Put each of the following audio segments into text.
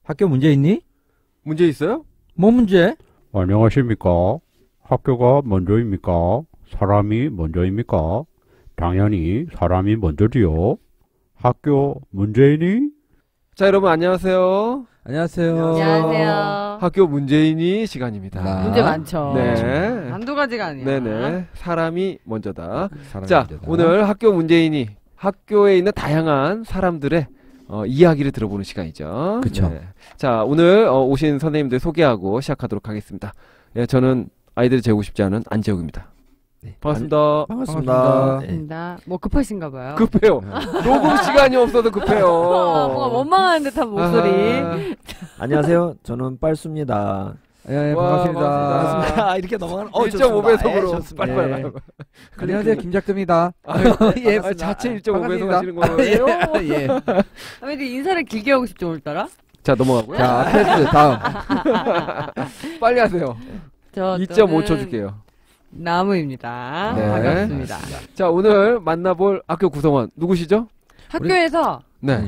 학교 문제 있니? 문제 있어요? 뭐 문제? 안녕하십니까? 학교가 먼저입니까? 사람이 먼저입니까? 당연히 사람이 먼저지요. 학교 문제이니? 자, 여러분 안녕하세요. 안녕하세요. 안녕하세요. 학교 문제인이 시간입니다. 문제 많죠. 네. 한두 가지가 아니야. 네네. 사람이 먼저다. 사람이 자, 문제다. 오늘 학교 문제인이 학교에 있는 다양한 사람들의 이야기를 들어보는 시간이죠. 그쵸. 네. 자, 오늘 오신 선생님들 소개하고 시작하도록 하겠습니다. 예, 저는 아이들을 재우고 싶지 않은 안재욱입니다. 네. 반갑습니다. 반갑습니다. 반갑습니다. 뭐 급하신가 봐요. 급해요. 녹음 시간이 없어서 급해요. 뭔가 원망하는 듯한 목소리. 안녕하세요. 저는 빨수입니다. 예, 와, 반갑습니다. 이렇게 넘어가는 1.5배속으로 빨리빨리. 안녕하세요, 김작두입니다. 예, 자체 1.5배속 하시는 거예요? 예. 근데 인사를 길게 하고 싶죠, 오늘따라? 자, 넘어가고요. 자, 패스 다음. 빨리 하세요. 저 2.5초 줄게요. 나무입니다. 네. 반갑습니다. 자, 오늘 만나볼 학교 구성원 누구시죠? 학교에서 네.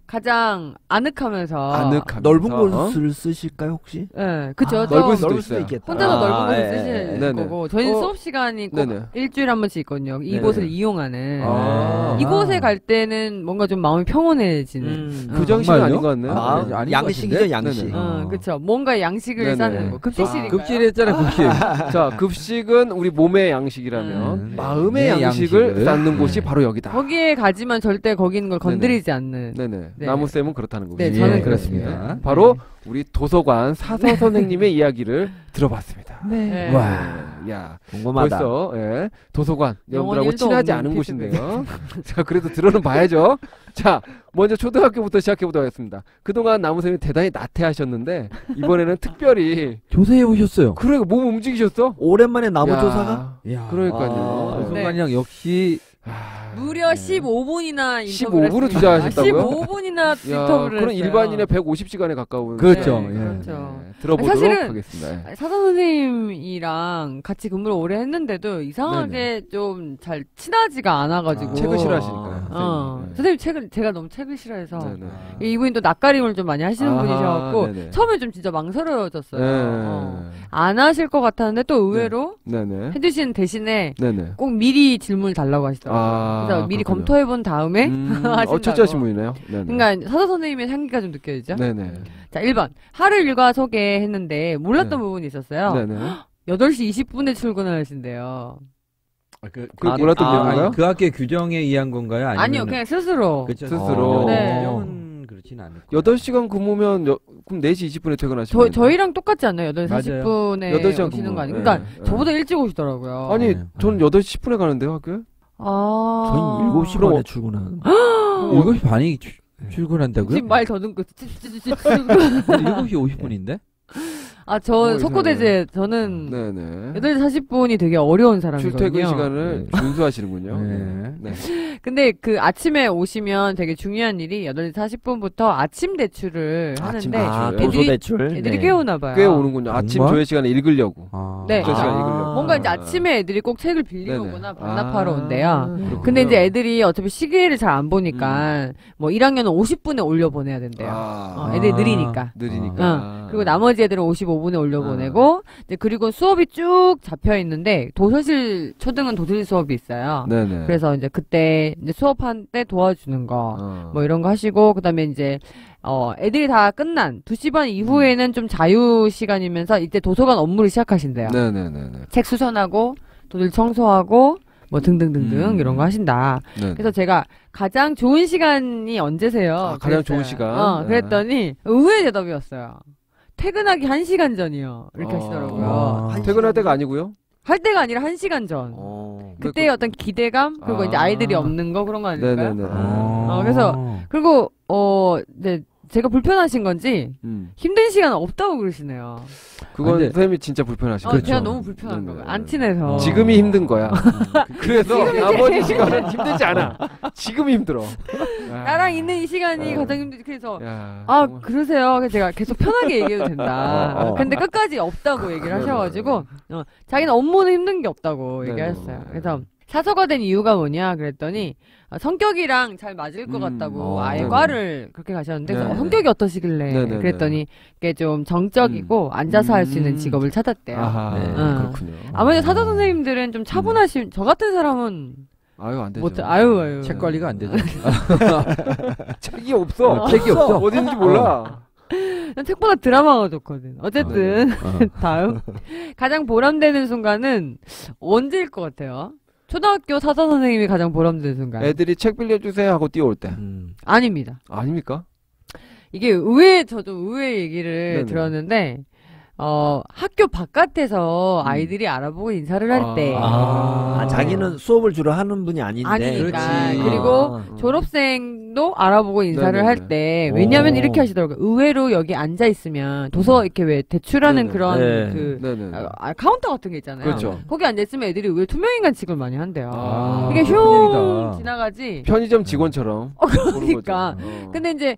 가장 아늑하면서 아늑하면서 넓은 곳을 쓰실까요, 혹시? 네, 그쵸. 아, 저 넓을 수도 넓을 수도 있어요. 있겠다. 혼자서 넓은 곳을 예, 쓰실 예. 네네. 거고 저희는 수업 시간이 꼭 네네. 일주일에 한 번씩 있거든요. 네네. 이곳을 이용하는 아. 이곳에 갈 때는 뭔가 좀 마음이 평온해지는 부정식은 정말요? 아닌 것 같네요. 아, 네. 아닌 것 양식이죠, 같은데? 양식. 네네. 그쵸. 뭔가 양식을 네네. 쌓는 거. 급식실인가요? 급식 했잖아요, 급식. 자, 급식은 우리 몸의 양식이라면 마음의 네, 양식을 양식을. 쌓는 곳이 네. 바로 여기다. 거기에 가지만 절대 거기 있는 걸 건드리지 않는. 네네. 네. 나무쌤은 그렇다는 거죠. 네, 예, 저는 그렇습니다. 바로 우리 도서관 사서 선생님의 이야기를 들어봤습니다. 네. 와. 야, 궁금하다. 벌써 예, 도서관 여러분들하고 영혼이 친하지 일도 않은 없는 곳인데요. 자, 그래도 들어는 봐야죠. 자, 먼저 초등학교부터 시작해보도록 하겠습니다. 그동안 나무쌤이 대단히 나태하셨는데 이번에는 특별히 조사해 보셨어요? 그래 몸 움직이셨어? 오랜만에 나무 야, 조사가? 이야. 그러니까요. 아, 도서관이랑 역시 무려 네. 15분이나 인터뷰를 15분을 했습니다. 투자하셨다고요? 15분이나 야, 인터뷰를 그런 했어요. 일반인의 150시간에 가까운 그렇죠. 네, 예. 그렇죠. 들어보도록 사실은 하겠습니다. 예. 사서 선생님이랑 같이 근무를 오래 했는데도 이상하게 좀 잘 친하지가 않아가지고 아, 책을 싫어하시니까요. 선생님 책을 제가 너무 책을 싫어해서 네네. 이분이 또 낯가림을 좀 많이 하시는 아, 분이셔갖고 네네. 처음에 좀 진짜 망설여졌어요. 네. 안 하실 것 같았는데 또 의외로 네네. 해주신 대신에 네네. 꼭 미리 질문을 달라고 하시더라고요. 아, 그래서 미리 그렇군요. 검토해본 다음에 하신다고. 철저하신 분이네요. 네네. 그러니까 사서 선생님의 향기가 좀 느껴지죠. 네네. 자, 1번 하루 일과 소개했는데 몰랐던 네. 부분이 있었어요. 네네. 8시 20분에 출근을 하신대요. 그 몰랐던 부분인가요? 그 학교의 규정에 의한 건가요? 아니요, 그냥 스스로. 그쵸. 스스로. 네. 규정은 그렇진 않을 거예요. 8시간 근무면 그럼 4시 20분에 퇴근하시면 저희랑 똑같지 않나요? 8시 맞아요. 40분에 8시간 오시는 거 아니에요? 근무. 그러니까 네. 저보다 일찍 오시더라고요. 아니 네. 전 8시 10분에 가는데요 학교에? 아. 저희 7시 그럼 반에 출근하는. 7시 반이 출근한다고요? 지금 말 더듬고. 7시 50분인데? 아, 저 뭐 석고대제 저는 네네. 8시 40분이 되게 어려운 사람이거든요. 출퇴근 시간을 준수하시는군요. 네. 네. 근데 그 아침에 오시면 되게 중요한 일이 8시 40분부터 아침 대출을 아침 하는데 대출. 도서 대출. 애들이 네. 깨우나 봐요. 꽤 오는군요. 아침 정말? 조회 시간에 읽으려고. 아. 네. 그 시간에 아. 읽으려고. 뭔가 이제 아침에 애들이 꼭 책을 빌리러 네네. 오거나 반납하러 아, 온대요. 그렇군요. 근데 이제 애들이 어차피 시계를 잘 안 보니까 뭐 1학년은 50분에 올려보내야 된대요. 애들이 느리니까. 느리니까. 그리고 나머지 애들은 55분에 올려보내고 이제 그리고 수업이 쭉 잡혀 있는데 도서실 초등은 도서실 수업이 있어요. 네네. 그래서 이제 그때 이제 수업할 때 도와주는 거 뭐 이런 거 하시고 그다음에 이제 애들이 다 끝난 2시 반 이후에는 좀 자유 시간이면서 이때 도서관 업무를 시작하신대요. 네네네네. 책 수선하고 도서실 청소하고 뭐 등등등등 이런 거 하신다. 네네. 그래서 제가 가장 좋은 시간이 언제세요? 아, 가장 그랬어요. 좋은 시간? 네. 그랬더니 의외의 대답이었어요. 퇴근하기 1시간 전이요. 이렇게 하시더라고요. 아. 퇴근할 때가 아니고요? 할 때가 아니라 1시간 전. 그때의 어떤 기대감 그리고 이제 아이들이 없는 거 그런 거 아닐까요? 네네네. 그래서 그리고 네 제가 불편하신 건지 힘든 시간 없다고 그러시네요. 그건 근데- 선생님이 진짜 불편하신 거죠. 제가 너무 불편한 거예요. 안 네네. 친해서. 지금이 힘든 거야. 그래서 나머지 시간은 힘들지 않아. 지금이 힘들어. 나랑 있는 이 시간이 가장 힘들지. 그래서 야, 아 정말. 그러세요. 그래서 제가 계속 편하게 얘기해도 된다. 근데 끝까지 없다고 얘기를 하셔가지고 자기는 업무는 힘든 게 없다고 네네. 얘기하셨어요. 그래서 사서가 된 이유가 뭐냐 그랬더니 성격이랑 잘 맞을 것 같다고 아예 네네. 과를 그렇게 가셨는데 네네. 성격이 어떠시길래 네네네. 그랬더니 이게 좀 정적이고 앉아서 할 수 있는 음. 직업을 찾았대요. 아하, 네. 그렇군요. 아무래도 사서 선생님들은 좀 차분하신 저 같은 사람은 아유, 안 되죠. 못 아유. 책 관리가 안 되죠. 책이 없어. 책이 없어. 어딘지 몰라. 난 책보다 드라마가 좋거든. 어쨌든 어. 다음 가장 보람되는 순간은 언제일 것 같아요? 초등학교 사서 선생님이 가장 보람되는 순간. 애들이 책 빌려주세요 하고 뛰어올 때. 아닙니다. 아닙니까? 이게 저 좀 의외의 얘기를 네네. 들었는데 학교 바깥에서 아이들이 알아보고 인사를 할 때 자기는 수업을 주로 하는 분이 아닌데. 아니니까. 그렇지. 그리고 졸업생도 알아보고 인사를 네네네. 할 때 왜냐면 이렇게 하시더라고요. 의외로 여기 앉아 있으면 도서 이렇게 왜 대출하는 네네. 그런 네. 그 네네. 카운터 같은 게 있잖아요. 그렇죠. 거기 앉아 있으면 애들이 왜 투명인간 취급을 많이 한대요. 아, 이게 흉 큰일이다. 지나가지. 편의점 직원처럼. 그러니까. 보는 거죠. 근데 이제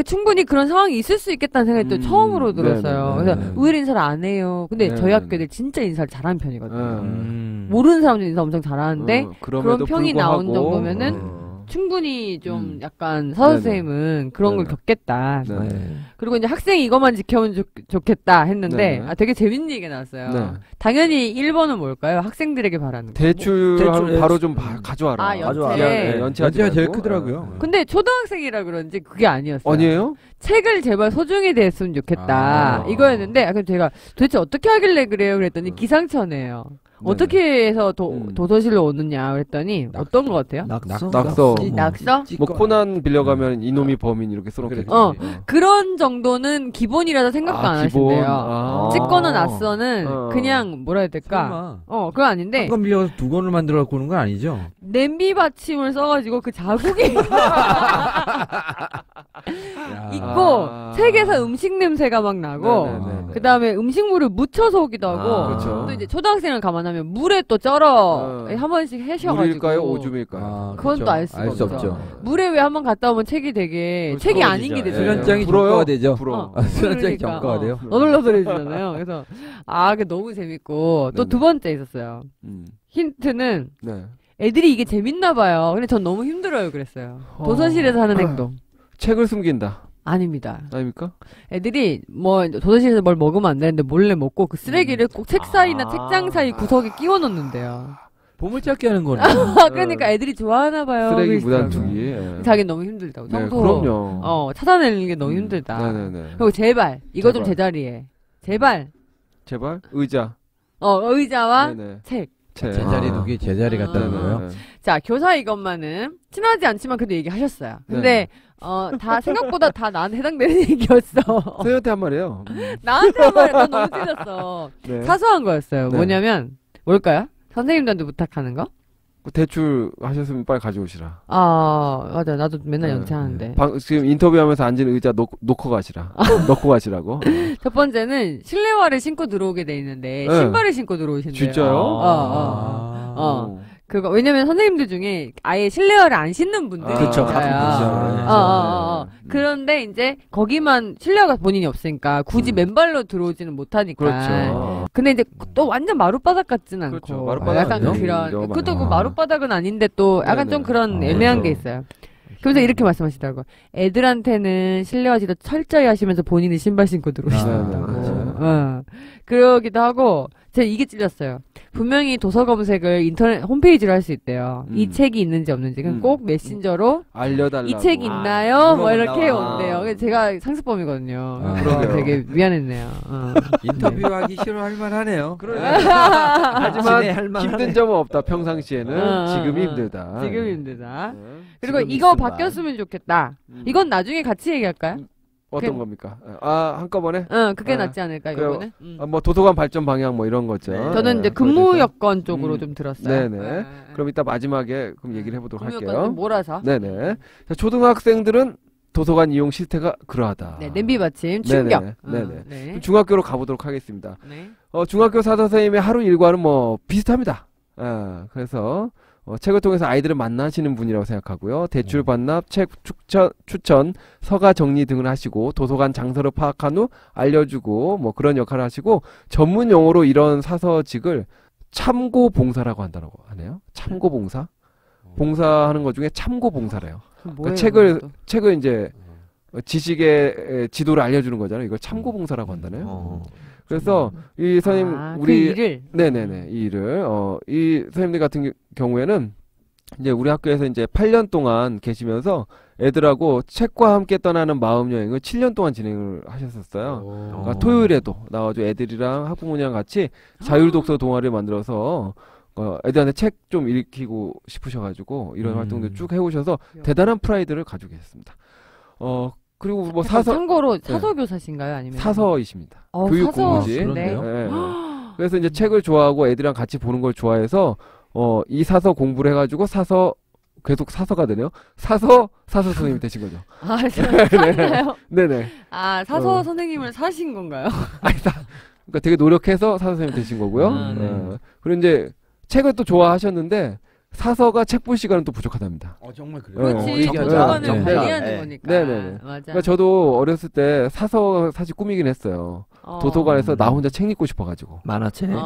충분히 그런 상황이 있을 수 있겠다는 생각이 또 처음으로 들었어요. 네네네. 그래서 의외로 인사를 안 해요. 근데 저희 네네네. 학교 애들 진짜 인사를 잘하는 편이거든요. 음. 모르는 사람들 인사 엄청 잘하는데 그럼에도 그런 평이 나온 불구하고, 정도면은 충분히 좀 약간 네네. 사서 선생님은 그런 걸 네네. 겪겠다. 네. 그리고 이제 학생이 이거만 지켜면 좋겠다 했는데 네네. 되게 재밌는 얘기가 나왔어요. 네. 당연히 1번은 뭘까요? 학생들에게 바라는 거. 대출하면 대출, 바로 좀 가져와라. 아, 연체. 네, 연체하지 연체가 제일 말고. 크더라고요. 근데 초등학생이라 그런지 그게 아니었어요. 아니에요? 책을 제발 소중히 됐으면 좋겠다. 아. 이거였는데 그럼 제가 도대체 어떻게 하길래 그래요? 그랬더니 기상천외예요. 네네. 어떻게 해서 음. 도서실로 오느냐 그랬더니 어떤 것 같아요? 낙서? 낙서. 낙서? 뭐 코난 빌려가면 이놈이 범인 이렇게 써놓겠지. 그런 정도는 기본이라서 생각도 안 기본. 하신대요. 아. 찍거나 낙서는 어. 그냥 뭐라 해야 될까? 그건 아닌데 한권 빌려서 두 권을 만들어 갖고 오는 건 아니죠? 냄비 받침을 써가지고 그 자국이 있고 아. 책에서 음식 냄새가 막 나고 네네네네. 그 다음에 음식물을 묻혀서 오기도 하고 그렇죠. 또 이제 초등학생을 감안하면 물에 또 쩔어 한 번씩 해셔가지고 물일까요? 오줌일까요? 그건 또 알 수가 수 없죠. 없죠. 물에 왜 한 번 갔다 오면 책이 되게 그렇죠. 책이 아닌 게 부러지죠. 되죠. 수련장이 불어요? 점거가 되죠. 불어. 수련장이 그러니까, 점거가 돼요. 너덜너덜해지잖아요. 그래서 그게 너무 재밌고 또 네네. 두 번째 있었어요. 음. 힌트는 네. 애들이 이게 재밌나 봐요. 근데 전 너무 힘들어요. 그랬어요. 도서실에서 하는 행동. 책을 숨긴다. 아닙니다. 아닙니까? 애들이 뭐 도서실에서 뭘 먹으면 안 되는데 몰래 먹고 그 쓰레기를 꼭 책 사이나 책장 사이 구석에 끼워 넣는데요. 보물찾기 하는 거네. 그러니까 애들이 좋아하나 봐요. 쓰레기 그러시더라고요. 무단투기. 예. 자기는 너무 힘들다고. 네, 청소 그럼요. 찾아내는 게 너무 힘들다. 네네네. 그리고 제발 이거 좀 제발. 제자리에 제발 제발 의자. 의자와 네네. 책. 책. 제자리 두기 제자리 갖다 놓은 거예요. 네네. 자 교사 이것만은 친하지 않지만 그래도 얘기하셨어요. 근데 다 생각보다 다 나한테 해당되는 얘기였어. 선생님한테 한 말이에요. 나한테 한 말에 넌 너무 찔렸어. 네. 사소한 거였어요. 네. 뭐냐면 뭘까요? 선생님들한테 부탁하는 거? 대출 하셨으면 빨리 가져오시라. 맞아. 나도 맨날 네. 연차하는데. 지금 인터뷰하면서 앉은 의자 놓고 가시라. 넣고 가시라고. 첫 번째는 실내화를 신고 들어오게 돼 있는데 네. 신발을 신고 들어오신대요. 진짜요? 어. 그거 왜냐면 선생님들 중에 아예 실내화를 안 신는 분들이 그렇죠. 있어요. 가끔 그러죠. 그런데 이제 거기만 실내화가 본인이 없으니까 굳이 맨발로 들어오지는 못하니까. 그렇죠. 근데 이제 또 완전 마룻바닥 같진 않고 그렇죠. 마룻바닥 약간 아니죠? 그런 좀 그것도 그 많아. 마룻바닥은 아닌데 또 약간 네네. 좀 그런 아, 애매한 그렇죠. 게 있어요. 그래서 이렇게 말씀하시더라고요. 애들한테는 실내화 진짜 철저히 하시면서 본인은 신발 신고 들어오신다고. 아, 그러기도 하고 제가 이게 찔렸어요. 분명히 도서 검색을 인터넷 홈페이지로 할 수 있대요. 이 책이 있는지 없는지. 그럼 꼭 메신저로 알려달라고. 이 책 있나요? 뭐 물어본다. 이렇게 온대요. 그래서 제가 상습범이거든요. 아, 그래서 그러게요. 되게 미안했네요. 인터뷰하기 싫어할 만하네요. 하지만 진행할 만하네. 힘든 점은 없다. 평상시에는 지금이 힘들다. 지금 힘들다. 네. 그리고 지금 이거 있으면. 바뀌었으면 좋겠다. 이건 나중에 같이 얘기할까요? 어떤 그- 겁니까? 한꺼번에? 그게 아, 낫지 않을까, 그래요. 이거는? 뭐 도서관 발전 방향 뭐 이런 거죠. 네. 저는 이제 네, 근무 그러니까. 여건 쪽으로 음. 좀 들었어요. 네네. 그럼 이따 마지막에 그럼 얘기를 해보도록 근무 여건 할게요. 좀 몰아서. 네네. 자, 초등학생들은 도서관 이용 실태가 그러하다. 네, 냄비 받침, 충격. 네네. 네네. 네. 그럼 중학교로 가보도록 하겠습니다. 네. 중학교 사서 선생님의 하루 일과는 뭐 비슷합니다. 그래서 책을 통해서 아이들을 만나시는 분이라고 생각하고요. 대출 반납, 책 추천, 서가 정리 등을 하시고 도서관 장소를 파악한 후 알려주고 뭐 그런 역할을 하시고 전문 용어로 이런 사서직을 참고봉사라고 한다고 하네요. 참고봉사. 봉사하는 것 중에 참고봉사래요. 뭐예요, 책을 그것도? 책을 이제 지식의 지도를 알려주는 거잖아요. 이걸 참고봉사라고 한다네요. 그래서 이 선생님 그 우리 일을 네네네 이 일을 이 선생님들 같은 경우에는 이제 우리 학교에서 이제 8년 동안 계시면서 애들하고 책과 함께 떠나는 마음 여행을 7년 동안 진행을 하셨었어요. 그러니까 토요일에도 나와서 애들이랑 학부모님이랑 같이 자율 독서 동아리를 만들어서 애들한테 책 좀 읽히고 싶으셔가지고 이런 활동들 쭉 해오셔서 대단한 프라이드를 가지고 계셨습니다. 그리고 뭐 참고로 사서교사신가요? 아니면 사서이십니다. 사서. 교육공무지. 그런데요? 네. 그래서 이제 책을 좋아하고 애들이랑 같이 보는 걸 좋아해서 이 사서 공부를 해가지고 계속 사서가 되네요. 사서 선생님이 되신 거죠. 사나요? 네네. 사서 선생님을 사신 건가요? 그러니까 되게 노력해서 사서 선생님 되신 거고요. 네. 그리고 이제 책을 또 좋아하셨는데 사서가 책 볼 시간은 또 부족하답니다. 정말 그래요. 그렇지. 얘기하죠. 도서관을 네. 관리하는 거니까. 네네네. 맞아. 그러니까 저도 어렸을 때 사서 사실 꿈이긴 했어요. 도서관에서 나 혼자 책 읽고 싶어가지고. 만화책. 네.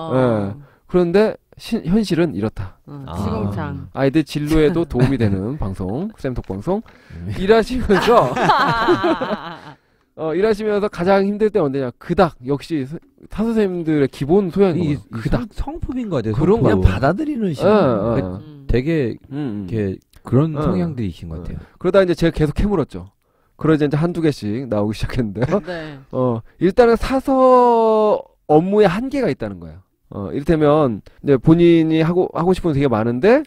그런데 현실은 이렇다. 시공창. 아이들 진로에도 도움이 되는 방송, 쌤톡 방송. 일하시면서 일하시면서 가장 힘들 때 언제냐? 그닥 역시 사선생님들의 기본 소양이 그닥 성품인 것 같아요. 그런 그냥 거. 받아들이는 식. 되게 이렇게 그런 성향들이신 것 같아요. 그러다 이제 제가 계속 캐물었죠. 그러자 이제 한두 개씩 나오기 시작했는데요. 네. 일단은 사서 업무에 한계가 있다는 거예요. 이를테면 이제 본인이 하고 싶은 게 되게 많은데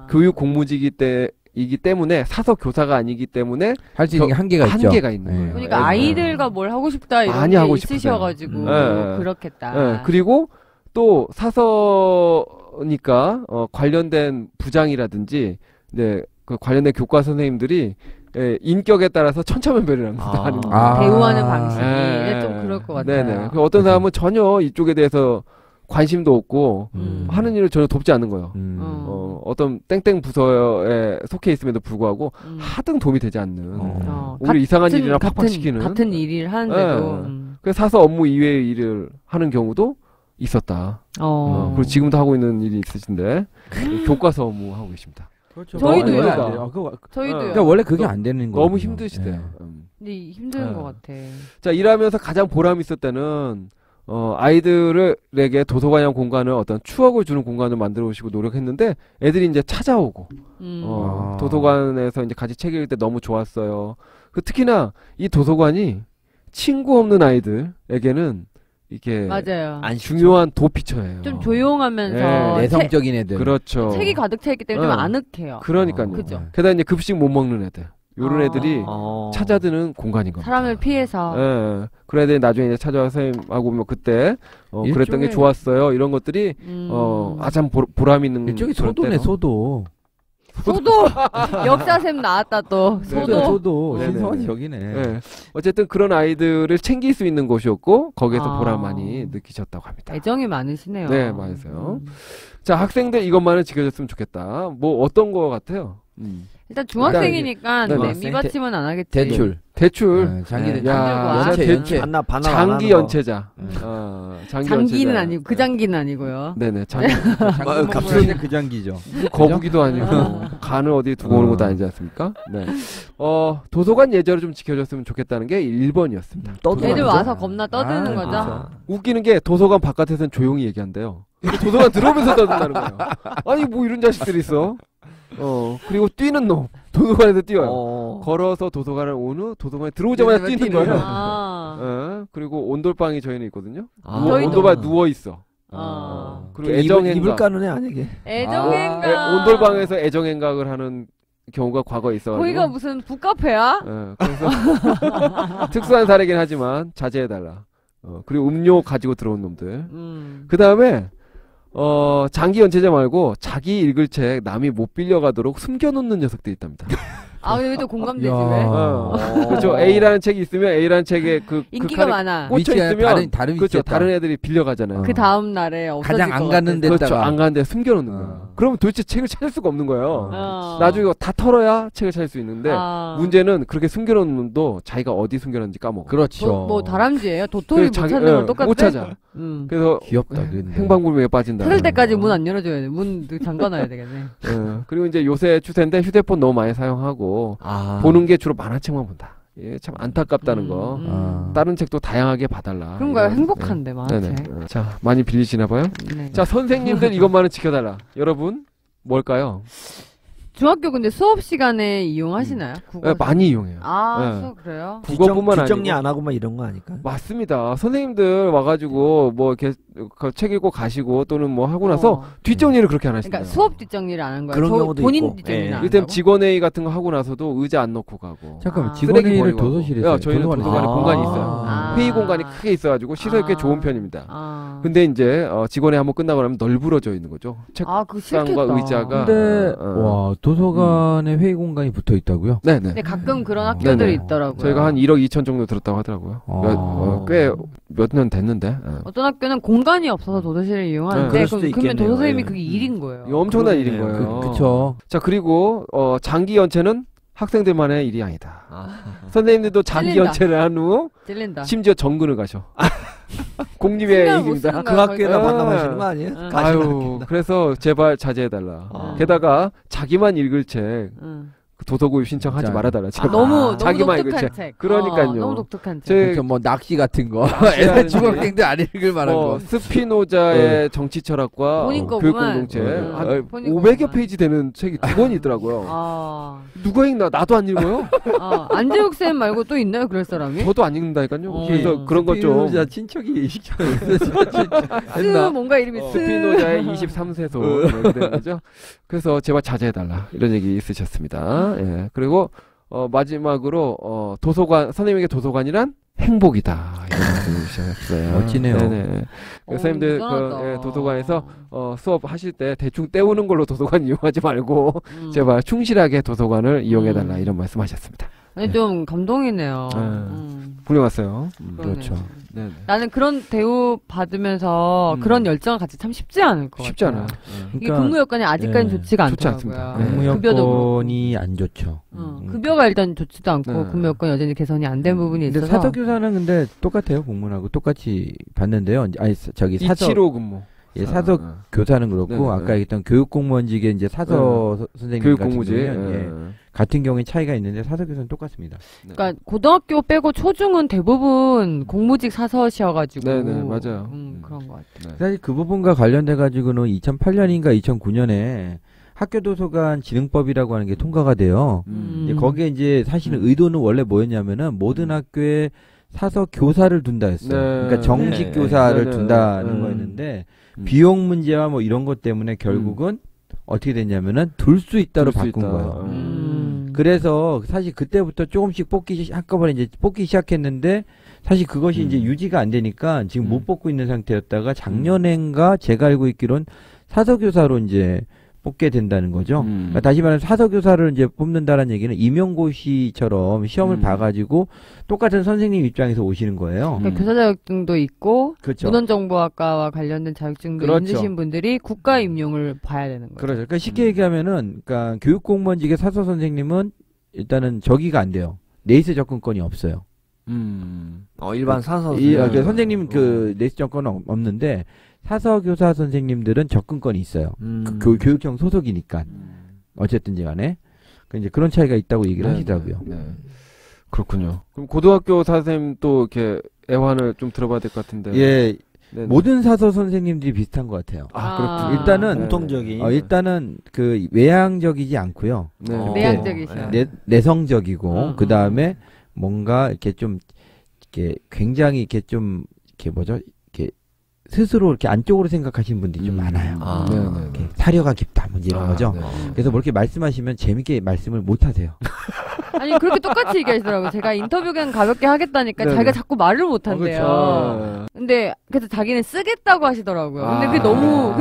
교육 공무직이기 때문에 사서 교사가 아니기 때문에 할 수 있는 게 한계가 있죠. 한계가 있는 거예요. 그러니까 아이들과 뭘 하고 싶다 이런 많이 게 하고 있으셔가지고 그렇겠다. 네, 그리고 또 사서니까 관련된 부장이라든지 그 관련된 교과 선생님들이 인격에 따라서 천차만별이라는 하는 대우하는 방식이 좀 그럴 것 같아요. 네네. 어떤 사람은 전혀 이쪽에 대해서 관심도 없고 하는 일을 전혀 돕지 않는 거예요. 어떤 땡땡 부서에 속해 있음에도 불구하고 하등 도움이 되지 않는 오히려 이상한 일이나 팍팍 시키는 같은 일을 하는데도 그래서 사서 업무 이외의 일을 하는 경우도 있었다. 그리고 지금도 하고 있는 일이 있으신데 교과서 업무 하고 계십니다. 그렇죠. 저희도요. 저희도요. 그러니까 원래 그게 안 되는 거예요. 너무 힘드시대요. 근데 힘든 것 같아. 자, 일하면서 가장 보람이 있을 때는 아이들에게 도서관이란 공간을 어떤 추억을 주는 공간을 만들어 오시고 노력했는데 애들이 이제 찾아오고 도서관에서 이제 같이 책 읽을 때 너무 좋았어요. 특히나 이 도서관이 친구 없는 아이들에게는 이게 맞아요. 중요한 도피처예요. 좀 조용하면서 내성적인 애들. 그렇죠. 책이 가득 차 있기 때문에 좀 아늑해요. 그러니까요. 그죠. 게다가 이제 급식 못 먹는 애들. 요런 애들이 찾아드는 공간인 겁니다. 사람을 피해서. 예. 그런 애들이 나중에 이제 찾아와서 선생님하고 뭐 그때 그랬던 게 좋았어요. 이런 것들이 참 보람 있는 일종의 소도네, 소도. 소도 역사쌤 나왔다 또 소도 네네. 신성한 적이네. 네. 어쨌든 그런 아이들을 챙길 수 있는 곳이었고 거기에서 보람 많이 느끼셨다고 합니다. 애정이 많으시네요. 네, 맞아요. 자, 학생들 이것만은 지켜줬으면 좋겠다. 뭐 어떤 거 같아요? 일단 중학생이니까 일단 미받침은 안 하겠지. 대출. 장기 대출. 연체. 장기 연체자. 장기는 아니고 그 장기는 아니고요. 네네. 장기. 갑자기 그 장기죠. 거북이도 아니고 간을 어디 두고 오는 것도 아니지 않습니까? 네. 도서관 예절을 좀 지켜줬으면 좋겠다는 게 1번이었습니다. 애들 와서 겁나 떠드는 거죠. 그렇죠. 웃기는 게 도서관 바깥에서는 조용히 얘기한대요. 도서관 들어오면서 떠든다는 거예요. 아니 뭐 이런 자식들이 있어. 그리고 뛰는 놈. 도서관에서 뛰어요. 걸어서 도서관을 온 후 도서관에 들어오자마자 뛰는 거예요. 그리고 온돌방이 저희는 있거든요. 온돌방에 누워 있어. 그리고 애정행각. 이불 까는 애 아니게. 애정행각. 온돌방에서 애정행각을 하는 경우가 과거에 있어가지고. 거기가 무슨 북카페야? 그래서 특수한 사례긴 하지만 자제해달라. 그리고 음료 가지고 들어온 놈들. 그 다음에 장기 연체자 말고 자기 읽을 책 남이 못 빌려가도록 숨겨놓는 녀석들이 있답니다. 아, 근데 왜 또 공감되지, 야. 왜? 그렇죠. A라는 책이 있으면 A라는 책에 그 인기가 칸에 많아. 꽂혀 위치가 있으면 다른 그렇죠. 위치에 다른 애들이 빌려가잖아요. 그 다음 날에 없어질 가장 것 안 같아. 가는 데다가 그렇죠. 안 가는데 숨겨놓는 거야. 그러면 도대체 책을 찾을 수가 없는 거예요. 나중에 이거 다 털어야 책을 찾을 수 있는데 문제는 그렇게 숨겨놓는 놈도 자기가 어디 숨겨놨는지 까먹어. 그렇죠. 뭐 다람쥐예요? 도토리 못 자기- 찾는 건 예, 똑같아. 못 찾아. 그래서 귀엽다. 근데. 행방불명에 빠진다. 찾을 때까지 문 안 열어줘야 돼. 문 잠가놔야 되겠네. 그리고 이제 요새 추세인데 휴대폰 너무 많이 사용하고 보는 게 주로 만화책만 본다. 예, 참 안타깝다는 거. 다른 책도 다양하게 봐달라. 그런 거야. 이런, 행복한데 만화책. 네네. 자, 많이 빌리시나 봐요. 네. 자, 선생님들 이것만은 지켜달라. 여러분 뭘까요? 중학교 근데 수업 시간에 이용하시나요? 국어 많이 이용해요. 아, 네. 수업 그래요? 국어뿐만 뒷정리 아니고. 안 하고 막 이런 거 아닐까? 맞습니다. 선생님들 와가지고 뭐 이렇게 책 읽고 가시고 또는 뭐 하고 나서 뒷정리를 그렇게 안 하신다. 그러니까 수업 뒷정리를 안 한 거예요. 그런 경우도 본인 있고. 뒷정리를 예. 안 이때 한다고? 직원회의 같은 거 하고 나서도 의자 안 놓고 가고. 잠깐만, 쓰레기 직원회의를 버리고 가고. 도서실에서 야, 저희는 도서관에 아. 공간이 있어요. 아. 회의 공간이 크게 있어가지고 시설이 꽤 좋은 편입니다. 아. 근데 이제 직원회 한번 끝나고 나면 널브러져 있는 거죠. 그거 싫겠다. 책상과 의자가. 근데 와 도서관에 회의 공간이 붙어 있다고요? 네네. 근데 가끔 그런 학교들이 네네. 있더라고요. 저희가 한 1억 2천 정도 들었다고 하더라고요. 꽤 몇 년 됐는데. 어떤 학교는 공간이 없어서 도서실을 이용하는데 그럴 수도 그러면 있겠네요. 도서선생님이 예. 그게 일인 거예요. 이거 엄청난 그러네요. 일인 거예요. 그쵸. 자, 그리고 장기 연체는 학생들만의 일이 아니다. 선생님들도 장기 찔린다. 연체를 한 후 찔린다. 심지어 정근을 가셔. 국립의 신경 못 얘기입니다. 쓰는 그 거야, 학교에다 거기가. 반납하시는 거 아니에요? 응. 아유, 그래서 제발 자제해달라. 아. 게다가 자기만 읽을 책 응. 도서구입 신청하지 진짜. 말아달라. 제발. 너무 자기만 독특한 읽을 책. 그러니까요. 너무 독특한 책. 제 그렇죠. 뭐 낚시 같은 거. 낚시라는 애들 게- 중학생들 안 읽을 만한 거. 스피노자의 정치 철학과 본인 거구만. 교육 공동체 응. 한 본인 500여 거구만. 페이지 되는 책이 두 권이 있더라고요. 아, 누가 읽나? 나도 안 읽어요. 안재욱 쌤 말고 또 있나요? 그럴 사람이? 저도 안 읽는다니까요. 어. 그래서 그런 것 좀. 피우자 친척이 스 뭔가 이름이 스. 스피노자의 23세소 이렇게 되는 거죠. 그래서 제발 자제해달라 이런 얘기 있으셨습니다. 예. 그리고 마지막으로 도서관 선생님에게 도서관이란 행복이다 이런 말씀을 주셨어요. 멋지네요. 네네. 선생님들 대단하다. 도서관에서 수업 하실 때 대충 때우는 걸로 도서관 이용하지 말고 제발 충실하게 도서관을 이용해달라 이런 말씀하셨습니다. 아니 좀 감동이네요. 훌륭하세요. 그렇죠. 네네. 나는 그런 대우 받으면서 그런 열정을 갖지 참 쉽지 않을 것 쉽지 같아요. 않아요. 이게 근무 여건이 아직까지 예. 좋지가 좋지 않더라고요. 않습니다. 근무 급여도 그렇고. 여건이 안 좋죠. 급여가 일단 좋지도 않고 네. 근무 여건 여전히 개선이 안 된 부분이 근데 있어서 사석교사는 근데 똑같아요. 공무원하고 똑같이 받는데요. 아니 저기 사석 이치로 근무. 사석 교사는 그렇고 네네. 아까 얘기했던 교육공무원직의 이제 사서 선생님 교육 같은 공무지. 경우는 같은 경우에 차이가 있는데 사석교사는 똑같습니다. 그러니까 고등학교 빼고 초중은 대부분 공무직 사서시여가지고 네네, 맞아요. 그런 것 같아요. 사실 그 부분과 관련돼 가지고는 2008년인가 2009년에 학교도서관 진흥법이라고 하는 게 통과가 돼요. 이제 거기에 이제 사실은 의도는 원래 뭐였냐면은 모든 학교에 사서 교사를 둔다 했어요. 네. 그러니까 정식 네. 교사를 네. 둔다는 네. 거였는데 비용 문제와 뭐 이런 것 때문에 결국은 어떻게 됐냐면은 둘 수 있다로 둘수 바꾼 있다. 거예요. 그래서 사실 그때부터 조금씩 한꺼번에 이제 뽑기 시작했는데 사실 그것이 이제 유지가 안 되니까 지금 못 뽑고 있는 상태였다가 작년엔가 제가 알고 있기론 사서교사로 이제 뽑게 된다는 거죠. 그러니까 다시 말하면 사서교사를 이제 뽑는다는 얘기는 임용고시처럼 시험을 봐가지고 똑같은 선생님 입장에서 오시는 거예요. 그러니까 교사 자격증도 있고 그렇죠. 문헌정보학과와 관련된 자격증도 그렇죠. 있으신 분들이 국가 임용을 봐야 되는 거예요. 그렇죠. 그러니까 쉽게 얘기하면은, 그러니까 교육공무원직의 사서 선생님은 일단은 저기가 안 돼요. 네이스 접근권이 없어요. 일반 사서 그러니까 선생님 그 네이스 접근은 없는데 사서 교사 선생님들은 접근권이 있어요. 그 교육청 소속이니까 어쨌든지 간에 이제 그런 차이가 있다고 얘기를 하시더라고요. 네. 그렇군요. 그럼 고등학교 선생님 또 이렇게 애환을 좀 들어봐야 될 것 같은데. 예. 네네. 모든 사서 선생님들이 비슷한 것 같아요. 그렇군요. 일단은 공통적인 일단은 그 외향적이지 않고요. 네. 내향적이셔. 내성적이고 그 다음에 뭔가 이렇게 좀 이렇게 굉장히 이렇게 좀 이렇게 뭐죠? 이렇게 스스로 이렇게 안쪽으로 생각하시는 분들이 좀 많아요. 이렇게 사려가 깊다, 뭐 이런 거죠. 네. 그래서 뭐 이렇게 말씀하시면 재밌게 말씀을 못 하세요. 아니 그렇게 똑같이 얘기하시더라고요. 제가 인터뷰는 가볍게 하겠다니까 네네. 자기가 자꾸 말을 못 한대요. 그렇죠. 근데 근데 그래서 자기는 쓰겠다고 하시더라고요. 근데 그게 아.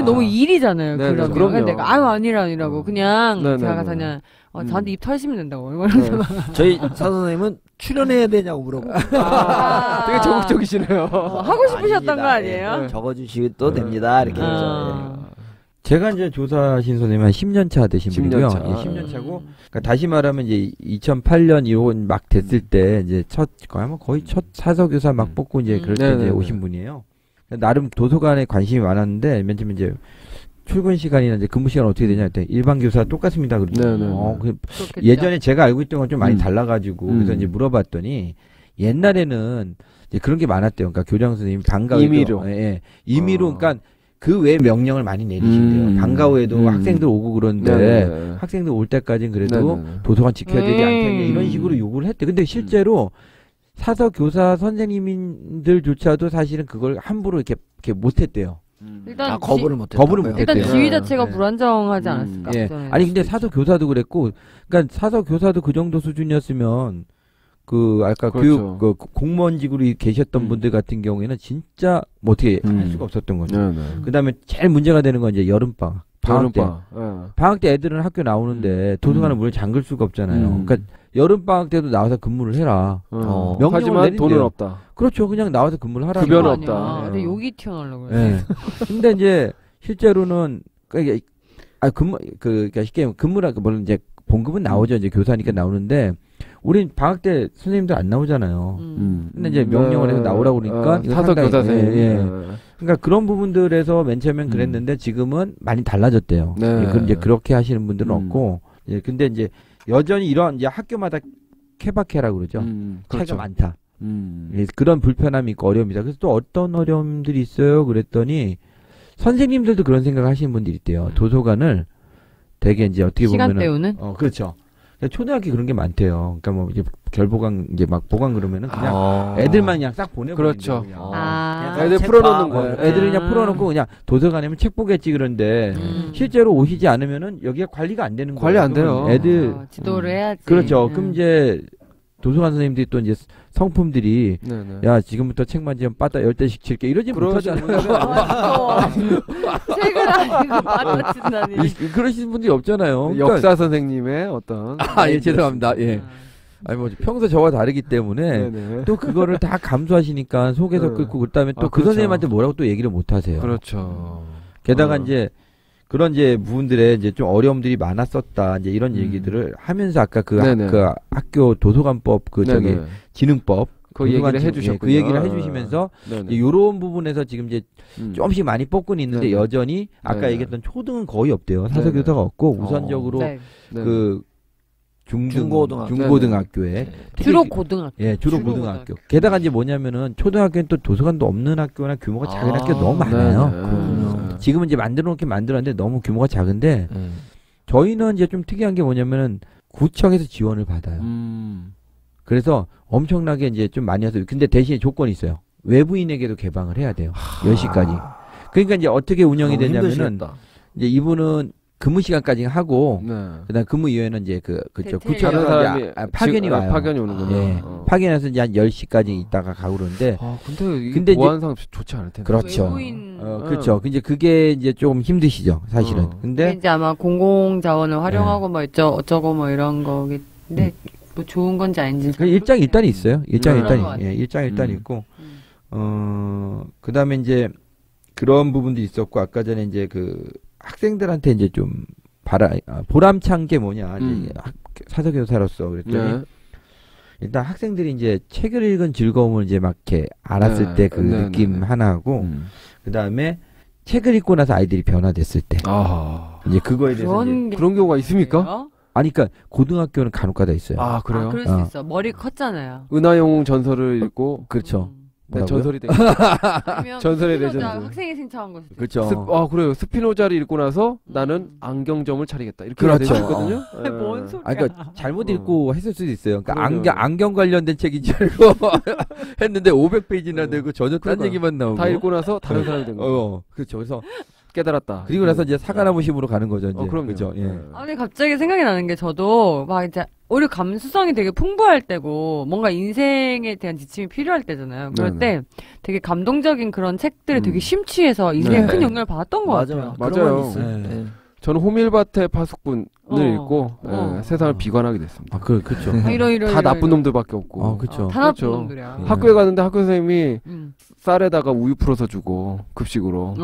너무 일이잖아요. 네네, 그러면. 그럼요. 근데 내가 아니라고 그냥 네네네. 제가 가서 그냥 저한테 입 털시면 된다고 이러면서 저희 사선생님은 출연해야 되냐고 물어보고 되게 적극적이시네요. 하고 싶으셨던 거 아닙니다. 아니에요? 예, 적어주셔도 됩니다. 이렇게 아. 했죠. 제가 이제 조사하신 선생님 한 10년 차 되신 10년 분이고요. 차. 예, 10년 차고. 그러니까 다시 말하면 이제 2008년 이혼 막 됐을 때 이제 거의 첫 사서교사 막 뽑고 이제 그럴 때 이제 네네네. 오신 분이에요. 나름 도서관에 관심이 많았는데 맨 처음에 이제 출근 시간이나 이제 근무 시간 어떻게 되냐 했더니 일반 교사 똑같습니다. 그러죠. 네네. 그렇겠죠. 예전에 제가 알고 있던 건 좀 많이 달라가지고 그래서 음. 이제 물어봤더니 옛날에는 이제 그런 게 많았대요. 그러니까 교장 선생님 방과 후에도 임의로. 예, 임의로 그러니까 그 외 명령을 많이 내리신대요. 방과 후에도 학생들 오고 그런데 네네. 학생들 올 때까지는 그래도 네네. 도서관 지켜야 되지 않겠냐 이런 식으로 요구를 했대. 근데 실제로 사서 교사 선생님들조차도 사실은 그걸 함부로 이렇게 못했대요. 일단 거부를 못했다. 거부를 못 일단 했대요. 지위 자체가 네. 불안정하지 않았을까? 예. 저는. 아니 근데 사서 교사도 그랬고, 그러니까 사서 교사도 그 정도 수준이었으면 그 아까 그렇죠. 교육 그 공무원직으로 계셨던 분들 같은 경우에는 진짜 뭐 어떻게 할 수가 없었던 거죠. 네네. 그다음에 제일 문제가 되는 건 이제 여름방학. 방학 때. 여름방. 방학 때 애들은 학교 나오는데 도서관은 문을 잠글 수가 없잖아요. 그러니까 여름방학 때도 나와서 근무를 해라. 명령을 하지만 내린대요. 돈은 없다. 그렇죠. 그냥 나와서 근무를 하라. 급여는 아니야. 없다. 근데 욕이 튀어나오려고 그래. 예. 근데 이제 실제로는 그러니까 그러니까 쉽게 근무라 물론 이제 봉급은 나오죠. 이제 교사니까 나오는데 우린 방학 때 선생님들 안 나오잖아요. 근데 이제 명령을 해서 나오라고 그러니까 이거 사서 상당히- 교사 선생님. 예, 예. 그러니까 그런 부분들에서 맨 처음엔 그랬는데 지금은 많이 달라졌대요. 네. 예, 이제 그렇게 하시는 분들은 없고, 예, 근데 이제 여전히 이런 이제 학교마다 케바케라 그러죠. 차이가 그렇죠. 많다. 예, 그런 불편함이 있고 어려움이다. 그래서 또 어떤 어려움들이 있어요? 그랬더니 선생님들도 그런 생각을 하시는 분들이 있대요. 도서관을 되게 이제 어떻게 시간 보면은 때우는? 그렇죠. 초등학교 그런 게 많대요. 그러니까 뭐 이제 결보강 이제 막 보강 그러면은 그냥 애들만 그냥 싹 보내버린대요. 그렇죠. 그냥. 아. 애들 책 풀어놓는 봐. 거예요. 애들을 그냥 풀어놓고 그냥 도서관에면 책 보겠지 그런데 실제로 오시지 않으면은 여기가 관리가 안 되는 거예요. 관리 안 돼요. 그러면 애들 지도를 해야지. 그렇죠. 그럼 이제 도서관 선생님들이 또 이제 성품들이 네네. 야 지금부터 책만 지금 빠따 10대씩 칠게 이러지 못하잖아요. 책을 아니고 받아친다니. 그러시는 분들이 없잖아요. 그러니까- 역사 선생님의 어떤. 예, 죄송합니다. 예. 아니 뭐 평소 저와 다르기 때문에 네네. 또 그거를 다 감수하시니까 속에서 네. 끓고 그다음에 또 아, 그 그렇죠. 선생님한테 뭐라고 또 얘기를 못 하세요. 그렇죠. 게다가 어. 이제 그런 이제 부분들에 이제 좀 어려움들이 많았었다. 이제 이런 얘기들을 하면서 아까 그 네네. 학교 도서관법 그 저기 네네. 진흥법 그 도서관 얘기를 진- 해주셨군요. 그 얘기를 해주시면서 네네. 이런 부분에서 지금 이제 조금씩 많이 뽑고는 있는데 네네. 여전히 아까 네네. 얘기했던 초등은 거의 없대요. 네네. 사서교사가 없고 우선적으로 네. 네네. 그 중고등학교. 중고등학교에 주로 고등학교. 예, 주로 고등학교. 게다가 이제 뭐냐면은 초등학교는 또 도서관도 없는 학교나 규모가 작은 학교 가 너무 많아요. 네네. 지금은 이제 만들어 놓긴 만들었는데 너무 규모가 작은데 저희는 이제 좀 특이한 게 뭐냐면은 구청에서 지원을 받아요. 그래서 엄청나게 이제 좀 많이 해서 근데 대신에 조건이 있어요. 외부인에게도 개방을 해야 돼요. 10시까지. 그러니까 이제 어떻게 운영이 되냐면은 힘드시겠다. 이제 이분은 근무 시간까지 하고 네. 그다음 근무 이후에는 이제 그쪽 대체 구청에서 다른 사람이 이제 파견이 지금- 와요. 파견이 오는군요. 예. 파견해서 이제 한 10시까지 있다가 가고 그러는데 근데 이게 근데 이제- 보안상 좋지 않을 텐데. 그렇죠. 외부인. 그렇죠. 이제 그게 이제 좀 힘드시죠, 사실은. 어. 근데 근데 이제 아마 공공 자원을 활용하고 뭐 어쩌고 뭐 이런 거겠는데 뭐 좋은 건지 아닌지. 그 일장 일단이 있어요. 일장 네. 일단이. 그런 것 예, 일장 일단이 음. 있고 그다음에 이제 그런 부분도 있었고 아까 전에 이제 그 학생들한테 이제 좀 보람찬 게 뭐냐 이제 사서교사로서 그랬더니 네. 일단 학생들이 이제 책을 읽은 즐거움을 이제 막 이렇게 알았을 네. 때 그 네, 느낌 네, 네. 하나하고 그다음에 책을 읽고 나서 아이들이 변화됐을 때 이제 그거에 대해서 이제 그런 경우가 있습니까? 그래요? 아니 그러니까 고등학교는 간혹가다 있어요. 아, 그래요? 그럴 수 있어. 머리 컸잖아요. 은하영웅 전설을 읽고 그렇죠. 네, 뭐라고요? 전설이 되 아니면 전설의 스피노자 레전드. 학생이 신청한 거. 그렇죠. 그래요. 스피노자를 읽고 나서 나는 안경점을 차리겠다. 이렇게 그렇죠. 되거든요. 뭔 소리야? 아, 그러니까 잘못 어. 읽고 했을 수도 있어요. 그러니까 그러죠. 안경 관련된 책인 줄 알고 했는데 500페이지나 되고 전혀 딴 그러니까요. 얘기만 나오고. 다 읽고 나서 다른 사람이 된 거죠. 그렇죠. 그래서 깨달았다. 그리고 나서 이제 사과나무심으로 가는 거죠. 이제. 그럼요. 그죠. 예. 네. 아니 갑자기 생각이 나는 게 저도 막 이제 오히려 감수성이 되게 풍부할 때고 뭔가 인생에 대한 지침이 필요할 때잖아요. 그럴 때 되게 감동적인 그런 책들을 되게 심취해서 인생에 큰 영향을 받았던 것 같아요. 맞아요. 네. 저는 호밀밭의 파수꾼을 읽고 세상을 비관하게 됐습니다. 아, 그렇죠. 다 나쁜 놈들밖에 없고. 아, 그렇죠. 다 나쁜 그렇죠. 놈들이야. 학교에 갔는데 학교 선생님이 쌀에다가 우유 풀어서 주고 급식으로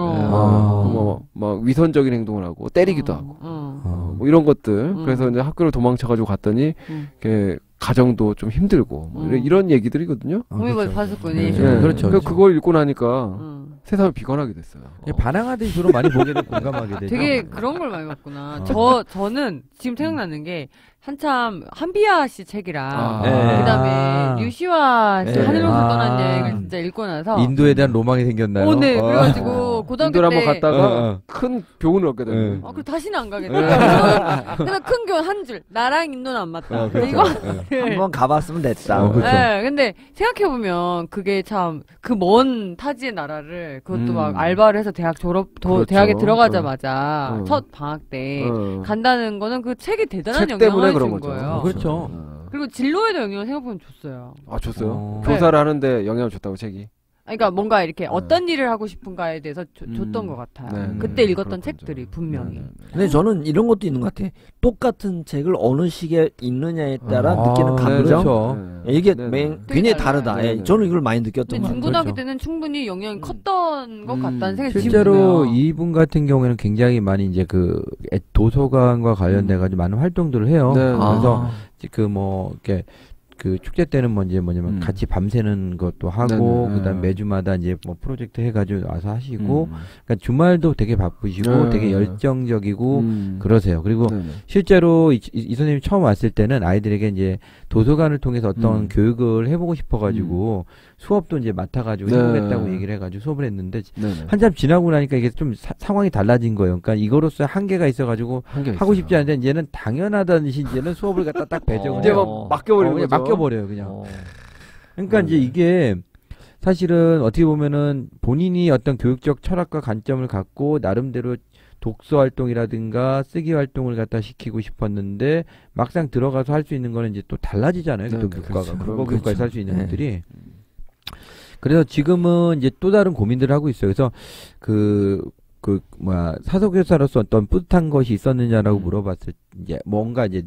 막 위선적인 행동을 하고 때리기도 하고 뭐 이런 것들. 그래서 이제 학교를 도망쳐가지고 갔더니 이렇게 가정도 좀 힘들고 뭐 이런 얘기들이거든요. 호밀밭 파수꾼이. 그렇죠. 그걸 읽고 나니까 세상을 비관하게 됐어요. 반항하듯이 주로 많이 보게 되고 공감하게 되죠. 되게 그런 걸 많이 봤구나. 저는 지금 생각나는 게 한참 한비아 씨 책이랑 그다음에 류시화 씨 하늘로서 떠난 여행을 진짜 읽고 나서 인도에 대한 로망이 생겼나요? 네. 그래가지고 고등학교 인도를 때 한번 갔다가 큰 교훈을 얻게 되는 거예요. 그리고 다시는 안 가겠다. 그래서 큰 교훈 한 줄. 나랑 인도는 안 맞다. 그렇죠. 이거 한번 가봤으면 됐다. 그렇죠. 네, 근데 생각해보면 그게 참 그 먼 타지의 나라를 그것도 막 알바를 해서 그렇죠. 대학에 들어가자마자 첫 방학 때 간다는 거는 그 책이 대단한 책 때문에 영향을 그런 준 거죠. 거예요. 그렇죠. 그리고 진로에도 영향을 생각해보면 줬어요. 아, 줬어요? 네. 교사를 하는데 영향을 줬다고 책이? 그러니까 뭔가 이렇게 어떤 일을 하고 싶은가에 대해서 줬던 것 같아요. 네, 그때 읽었던 그렇군요. 책들이 분명히. 근데 저는 이런 것도 있는 것 같아. 똑같은 책을 어느 시기에 읽느냐에 따라 느끼는 감정. 그렇죠. 이게 네. 굉장히 다르다. 네. 저는 이걸 많이 느꼈던 근데 것 같아요. 중고등학교 그렇죠. 때는 충분히 영향이 컸던 것 같다는 생각이 실제로 들어요. 이분 같은 경우에는 굉장히 많이 이제 그 도서관과 관련돼 가지고 많은 활동들을 해요. 네. 그래서 그 뭐 이렇게 그 축제 때는 뭐 이제 뭐냐면 같이 밤새는 것도 하고 네네. 그다음 매주마다 이제 뭐 프로젝트 해가지고 와서 하시고 그러니까 주말도 되게 바쁘시고 되게 열정적이고 그러세요. 그리고 실제로 이 선생님이 처음 왔을 때는 아이들에게 이제 도서관을 통해서 어떤 교육을 해보고 싶어가지고 수업도 이제 맡아가지고 해보겠다고 얘기를 해가지고 수업을 했는데 한참 지나고 나니까 이게 좀 상황이 달라진 거예요. 그러니까 이거로서 한계가 있어가지고 하고 싶지 않은데 이제는 당연하다는 듯이 이제는 수업을 갖다 딱 배정을 이제 해요. 막 맡겨버리는 그냥 거죠. 맡겨버려요 그냥. 그러니까 이제 이게 사실은 어떻게 보면은 본인이 어떤 교육적 철학과 관점을 갖고 나름대로 독서 활동이라든가 쓰기 활동을 갖다 시키고 싶었는데 막상 들어가서 할 수 있는 거는 이제 또 달라지잖아요. 또 교과가 국어 교과에서 할 수 있는 것들이. 그래서 지금은 이제 또 다른 고민들을 하고 있어요. 그래서 사서교사로서 어떤 뿌듯한 것이 있었느냐라고 물어봤을 이제 뭔가 이제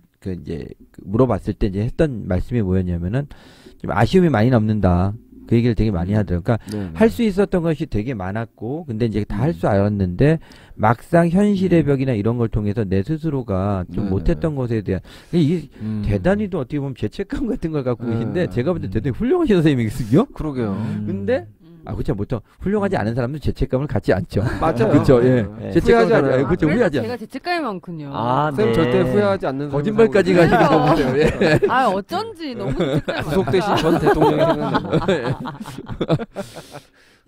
물어봤을 때 이제 했던 말씀이 뭐였냐면은 좀 아쉬움이 많이 남는다. 그 얘기를 되게 많이 하더라고요. 그러니까 할 수 있었던 것이 되게 많았고, 근데 이제 다 할 줄 알았는데 막상 현실의 벽이나 이런 걸 통해서 내 스스로가 좀 못했던 것에 대한 이게 대단히도 어떻게 보면 죄책감 같은 걸 갖고 계신데 제가 볼 때 대단히 훌륭하신 선생님이거든요. 그러게요. 근데 그렇죠. 보통 훌륭하지 않은 사람도 죄책감을 갖지 않죠. 맞아요. 그렇죠. 예. 후회하지 않아요. 그렇죠. 후회하지 않아요. 제가 죄책감이 많군요. 쌤 절대 후회하지 않는 거짓말까지 가시는 거 보세요. 예. 어쩐지 너무 죄책감이 구속되신 전 대통령이 생각나요.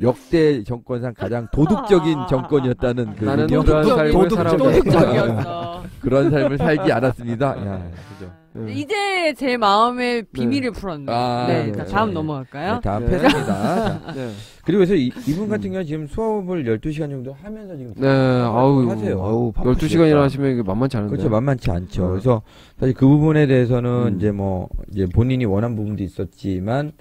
역대 정권상 가장 도덕적인 정권이었다는 그 나는 의미요? 그런 삶을 살아오고 도덕적이었어. 그런 삶을 살지 않았습니다. 야, 그죠. 이제 제 마음의 비밀을 풀었네. 네, 네. 다음 넘어갈까요? 네, 다음 패스입니다. 네. 그리고 그래서 이분 같은 경우는 지금 수업을 12시간 정도 하면서 지금 네, 아우, 하세요. 12시간이나 하시면 이게 만만치 않은데. 그렇죠. 만만치 않죠. 그래서 사실 그 부분에 대해서는 이제 본인이 원한 부분도 있었지만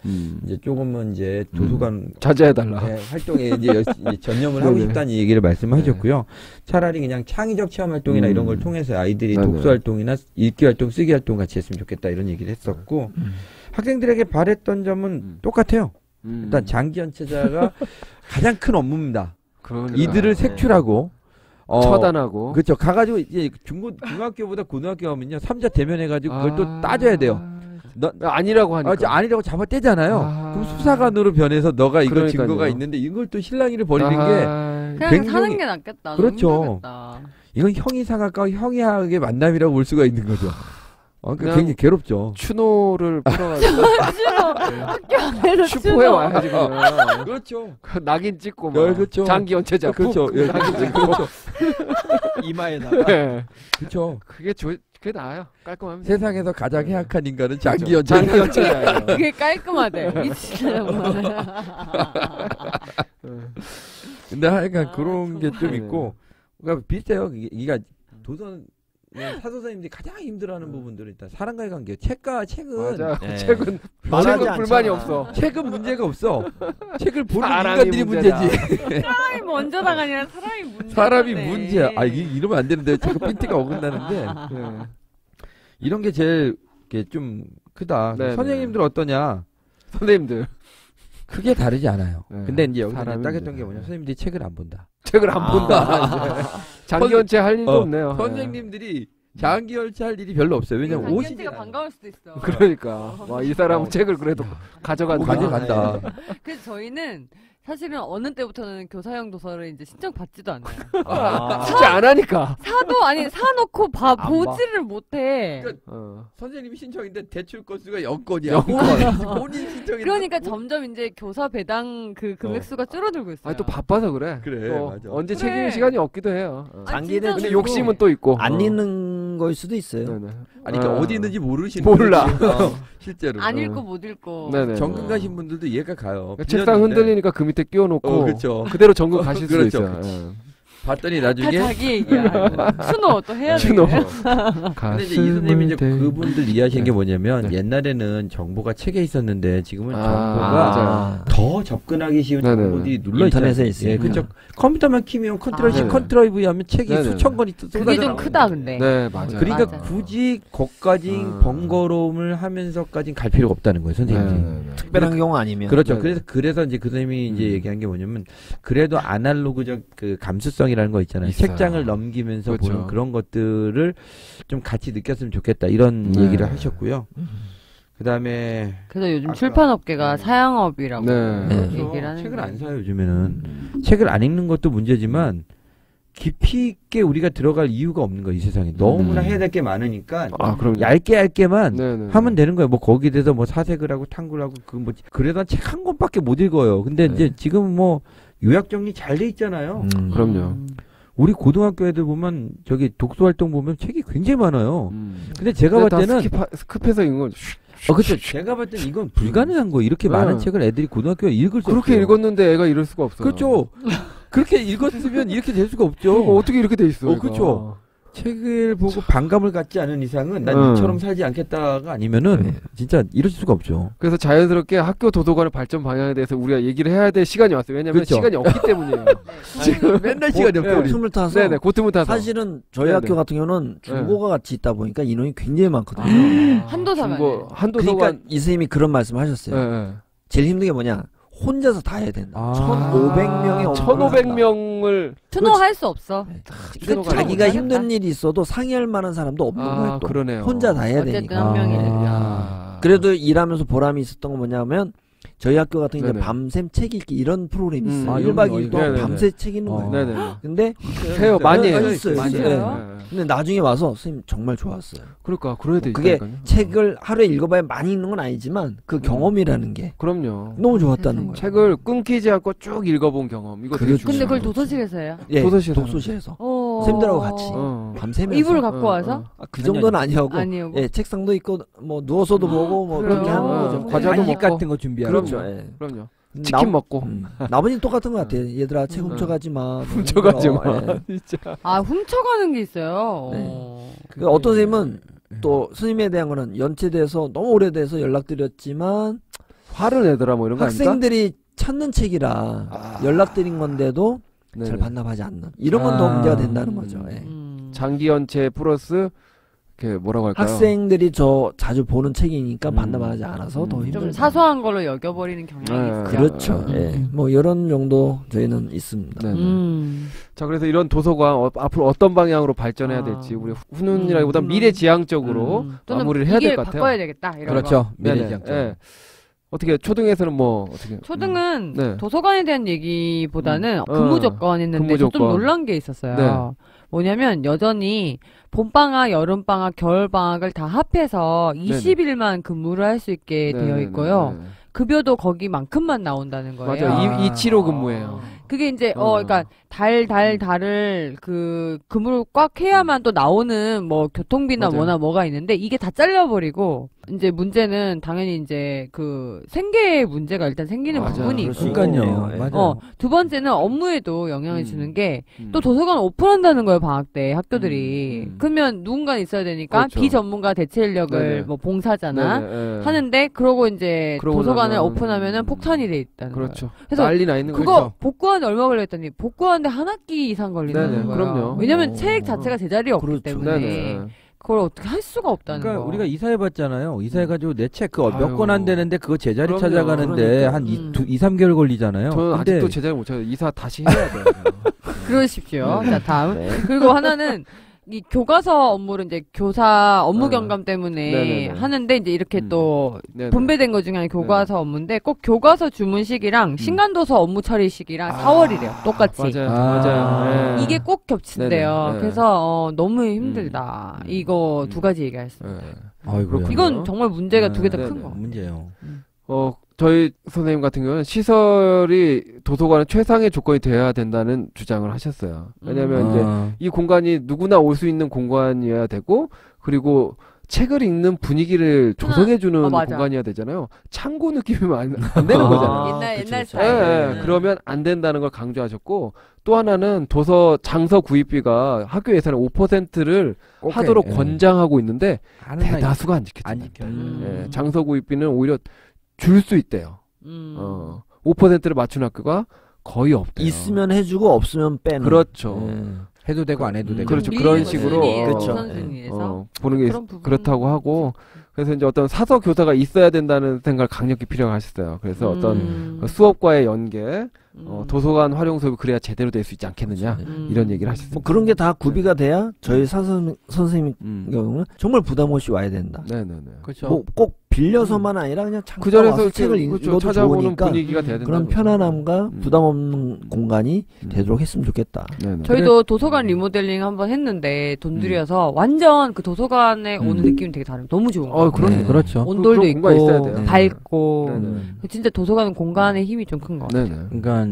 이제 조금은 이제 도서관 자제해달라. 활동에 이제 전념을 하고 싶다는 얘기를 말씀하셨고요. 차라리 그냥 창의적 체험 활동이나 이런 걸 통해서 아이들이 독서 활동이나 읽기 활동, 쓰기 활동 같이 했으면 좋겠다 이런 얘기를 했었고 학생들에게 바랬던 점은 똑같아요. 일단 장기 연체자가 가장 큰 업무입니다. 그러니까. 이들을 색출하고 처단하고. 그렇죠. 가가지고 이제 중학교보다 고등학교 가면요 3자 대면해가지고 그걸 또 따져야 돼요. 너 아니라고 하니까. 아니라고 잡아떼잖아요. 그럼 수사관으로 변해서 너가 이거 그러니까요. 증거가 있는데 이걸 또 실랑이를 벌이는 게 그냥 굉장히- 사는 게 낫겠다. 그렇죠. 너무 힘들겠다. 이건 형이상학과 형이학의 만남이라고 볼 수가 있는 거죠. 그러니까 굉장히 괴롭죠. 추노를 풀어가지고. 학교 안에서 슈퍼에 와야지, 그냥. 그렇죠. 낙인 찍고, 네, 막. 그렇죠. 장기 연체자. 그렇죠. 예, 그렇죠. 이마에다가. 네. 그렇죠. 그게 나아요. 깔끔합니다. 세상에서 가장 해악한 인간은 장기 그렇죠. 연체. 장기 연체자예요. 그게 깔끔하대. 미치겠다 정말. 근데 하여간 그런 게 좀 네. 있고, 그러니까 비슷해요. 이게 도선 사도 선생님들이 가장 힘들어하는 부분들은 일단 사람과의 관계. 책은 맞아. 네. 책은 말하지 불만이 않잖아. 없어. 책은 문제가 없어. 책을 보는 사람이 인간들이 문제다. 문제지. 사람이 먼저다가 아니라 사람이 문제. 사람이 문제야. 이러면 안 되는데 자꾸 핀트가 어긋나는데 네. 이런 게 제일 좀 크다. 네, 선생님들 어떠냐? 선생님들 크게 다르지 않아요. 네. 근데 이제 여기서 사람이 딱 했던 게 문제다. 뭐냐? 선생님들이 책을 안 본다. 책을 안 본다. 장기연체 할 일도 없네요. 선생님들이 장기 열차할 일이 별로 없어요. 왜냐면 오신 50년 가 반가울 수도 있어. 그러니까 와, 이 사람은 책을 그래도 가져간다. 가져간다. 그래서 저희는 사실은 어느 때부터는 교사형 도서를 이제 신청 받지도 않아요. 진짜 안 하니까. 사놓고 안 봐. 보지를 못해. 선생님이 신청인데 대출 건수가 0건이야. 영건. 본인 신청인데. 그러니까 점점 이제 교사 배당 그 금액수가 줄어들고 있어요. 아니 또 바빠서 그래. 그래, 또 맞아. 언제 그래. 책임 시간이 없기도 해요. 장기대 근데 주고 욕심은 또 있고. 안 읽는 거일 수도 있어요. 네네. 아니 그러니까 어디 있는지 모르시는 몰라. 분들이 실제로. 안 읽고 못 읽고. 네네. 정금 가신 분들도 이해가 가요. 책상 빌렸는데 흔들리니까 그 밑에 끼워놓고 그렇죠. 그대로 정금 가실 수도 그렇죠, 있어요. 그렇지. 예. 봤더니 다 나중에 자기 얘기야. 추노 또 해야 돼. 추노. 근데 이제 이 선생님이 이제 그분들 이해하시는 게 뭐냐면 네. 옛날에는 정보가 책에 있었는데 지금은 아, 정보가 맞아요. 더 접근하기 쉬운 네네네. 정보들이 눌러 인터넷에 있어요. 예, 있으니까. 그렇죠. 컴퓨터만 키면 컨트롤 C, 네네. 컨트롤 V 하면 책이 네네네. 수천 권이 쏟아져 그게 좀 나와요. 크다 근데. 네, 맞아요. 그러니까 맞아. 굳이 거까지 번거로움을 하면서까지는 갈 필요가 없다는 거예요, 선생님이. 네네네. 특별한 경우 아니면 그렇죠. 네네. 그래서 이제 그 선생님이 이제 얘기한 게 뭐냐면 그래도 아날로그적 그 감수성이라는 거 있잖아요. 있어요. 책장을 넘기면서 그렇죠. 보는 그런 것들을 좀 같이 느꼈으면 좋겠다 이런 네. 얘기를 하셨고요. 그다음에 그래서 요즘 아까- 출판업계가 사양업이라고 네. 얘기를 하는. 책을 안 사요 요즘에는. 책을 안 읽는 것도 문제지만 깊이 있게 우리가 들어갈 이유가 없는 거야 이 세상에. 너무나 해야 될 게 많으니까 아, 그럼 얇게만 네네. 하면 되는 거예요. 뭐 거기에 대해서 뭐 사색을 하고 탐구를 하고 그 뭐 그래도 책 한 권밖에 못 읽어요. 근데 네. 이제 지금 뭐 요약 정리 잘 돼 있잖아요. 그럼요. 우리 고등학교 애들 보면 저기 독서 활동 보면 책이 굉장히 많아요. 근데 제가 근데 볼 다 때는 스킵해서 읽은 건 그렇죠. 제가 볼 때는 이건 불가능한 거예요. 이렇게 네. 많은 책을 애들이 고등학교에 읽을 수 그렇게 없어요. 읽었는데 애가 이럴 수가 없어요. 그렇죠. 그렇게 읽었으면 이렇게 될 수가 없죠. 그러니까 어떻게 이렇게 돼 있어? 얘가. 그렇죠. 책을 보고 반감을 갖지 않은 이상은 난 응. 이처럼 살지 않겠다가 아니면은 진짜 이럴 수가 없죠. 그래서 자연스럽게 학교 도서관의 발전 방향에 대해서 우리가 얘기를 해야 될 시간이 왔어요. 왜냐면 그렇죠. 시간이 없기 때문이에요. 지금 맨날 시간이 없어. 우리. 틈을 타서 네네, 고틈을 타서. 사실은 저희 네네. 학교 같은 경우는 중고가 같이 있다 보니까 인원이 굉장히 많거든요. 한도서관. 한도서관. 그러니까 이 선생님이 그런 말씀 하셨어요. 예, 예. 제일 힘든 게 뭐냐? 혼자서 다 해야 된다. 아. 1,500명의 1,500명을 추노 할 수 없어. 그러니까 자기가 하겠다. 힘든 일이 있어도 상의할 만한 사람도 없는 거예요. 또. 그러네요. 혼자 다 해야 어쨌든 되니까. 한 명이네. 야. 그래도 일하면서 보람이 있었던 건 뭐냐면 저희 학교 같은 경우는 네네. 밤샘 책 읽기 이런 프로그램이 있어요. 아, 1박 이런 2일 거, 동안 네네네. 밤새 책 읽는 거예요. 네네. 근데 해요. 많이 해요. 있어요. 많이 있어요. 해요. 근데 나중에 와서 선생님 정말 좋았어요. 그러니까 그런 애들 그게 있다니까요. 책을 하루에 읽어봐야 많이 읽는 건 아니지만 그 경험이라는 게 그럼요. 너무 좋았다는 거예요. 책을 끊기지 않고 쭉 읽어본 경험. 이거 되게 그렇죠. 근데 그걸 중요해요. 도서실에서 해요? 예, 도서실에서 독서실에서 어. 쌤들하고 같이. 어. 밤새면서 이불을 갖고 와서? 그 정도는 아니하고 아니고. 예, 책상도 있고 뭐 누워서도 보고 뭐 그래요? 그렇게 하는 거죠. 과자도 간식 먹고. 같은 거 준비하고. 그렇죠. 그럼요. 예. 그럼요. 나- 치킨 먹고. 나머지는 똑같은 것 같아요. 얘들아 책 훔쳐가지 마. 훔쳐가지 마. 예. 진짜. 아, 훔쳐가는 게 있어요. 네. 어. 그 어떤 선생님은 또 스님에 대한 거는 연체돼서 너무 오래돼서 연락드렸지만 화를 내더라 뭐 이런 거 아닙니까? 학생들이 찾는 책이라 연락드린 건데도 네네. 잘 반납하지 않는 이런 건 더 문제가 된다는 거죠. 예. 장기 연체 플러스 이렇게 뭐라고 할까요? 학생들이 저 자주 보는 책이니까 음. 반납하지 않아서 더 힘들다. 좀 사소한 걸로 여겨버리는 경향이 네. 있어요. 그렇죠. 예. 뭐 이런 정도 저희는 있습니다. 네네. 자, 자, 그래서 이런 도서관 앞으로 어떤 방향으로 발전해야 아. 될지 우리 훈훈이라기보다 미래지향적으로 또는 마무리를 해야 될 이게 것 같아요. 바꿔야 되겠다. 이런 거. 그렇죠. 네네. 미래지향적. 예. 어떻게 초등에서는 뭐 어떻게? 초등은 네. 도서관에 대한 얘기보다는 어. 근무 조건 했는데 근무 좀 조건. 놀란 게 있었어요. 네. 뭐냐면 여전히 봄방학, 여름방학, 겨울방학을 다 합해서 20일만 근무를 할 수 있게 되어 네네네. 있고요. 네. 급여도 거기만큼만 나온다는 거예요. 맞아요. 275 근무예요. 그게 이제 어. 그러니까 달을 그 그물을 꽉 해야만 또 나오는 뭐 교통비나 맞아요. 뭐나 뭐가 있는데 이게 다 잘려버리고 이제 문제는 당연히 이제 그 생계의 문제가 일단 생기는 맞아요. 부분이 그럴 수 있고 그러니까요. 예. 맞아요. 두 번째는 업무에도 영향을 음. 주는 게 또 도서관 오픈한다는 거예요, 방학 때 학교들이. 음. 그러면 누군가 있어야 되니까 그렇죠. 비전문가 대체 인력을 네네. 뭐 봉사자나 네네, 예. 하는데 그러고 이제 그러고 도서관을 나면- 오픈하면은 폭탄이 돼 있다는 거예요. 그렇죠. 그래서 난리 나 있는 그거 거죠. 복구하는데 얼마 걸렸더니 복구하는데 한 학기 이상 걸린다는 네네, 거예요. 그럼요. 왜냐면 오. 책 자체가 제자리에 없기 그렇죠. 때문에 네네. 그걸 어떻게 할 수가 없다는 그러니까 거. 우리가 이사해봤잖아요. 이사해가지고 내 책 그 몇 아유. 권 안 되는데 그거 제자리 그럼요. 찾아가는데 그러니까. 한 2, 3개월 걸리잖아요. 저는 근데 아직도 제자리 못 찾아요. 이사 다시 해야 돼요. 그러십시오. 네. 자, 다음. 네. 그리고 하나는 이 교과서 업무를 이제 교사 업무 네. 경감 때문에 네네네. 하는데 이제 이렇게 또 네네. 분배된 것 중에 하나 교과서 업무인데 꼭 교과서 주문 시기랑 신간도서 업무 처리 시기랑 4월이래요. 똑같이. 맞아요. 아. 맞아요. 예. 이게 꼭 겹친대요. 네네. 네. 그래서 너무 힘들다. 이거 두 가지 얘기했습니다. 예. 아이고야. 그렇군요. 이건 정말 문제가 두 개 다 네네. 큰 거. 문제요. 저희 선생님 같은 경우는 시설이 도서관은 최상의 조건이 돼야 된다는 주장을 하셨어요. 왜냐면 이제 아, 이 공간이 누구나 올 수 있는 공간이어야 되고, 그리고 책을 읽는 분위기를 조성해주는 맞아. 공간이어야 되잖아요. 창고 느낌이면 안 되는 거잖아요. 옛날 그쵸, 그쵸. 스타일. 예, 그러면 안 된다는 걸 강조하셨고, 또 하나는 도서 장서 구입비가 학교 예산의 5%를 꼭 하도록 해. 예. 권장하고 있는데 하는 날 대다수가 안 지켰죠. 안 지켜요. 예, 장서 구입비는 오히려 줄 수 있대요. 5%를 맞춘 학교가 거의 없대요. 있으면 해주고 없으면 빼는. 그렇죠. 예. 해도 되고 안 해도 되고. 그렇죠. 밀리는 그런 거, 식으로 순위에서, 그렇죠. 우선순위에서. 보는 게 그런 부분. 그렇다고 하고, 그래서 이제 어떤 사서 교사가 있어야 된다는 생각을 강력히 필요하셨어요. 그래서 어떤 수업과의 연계, 도서관 활용 수업이 그래야 제대로 될 수 있지 않겠느냐, 이런 얘기를 하셨어요. 뭐 그런 게 다 구비가 돼야 저희 선생님 경우는 정말 부담 없이 와야 된다. 네네네. 그렇죠. 뭐 꼭 빌려서만 아니라 그냥 잠깐 그 자리에서 와서 책을 그렇죠. 읽어도 찾아보는 좋으니까 분위기가 돼야 된다. 그런 편안함과 부담 없는 공간이 음. 되도록 했으면 좋겠다. 네네. 저희도 도서관 리모델링 한번 했는데 돈 들여서 완전 그 도서관에 오는 느낌이 되게 다른. 너무 좋은 거. 그럼요. 네. 그렇죠. 온돌도 그런 공간이 있어야 돼요. 있고 밝고. 네네. 진짜 도서관은 공간의 힘이 좀 큰 거. 네네. 그러니까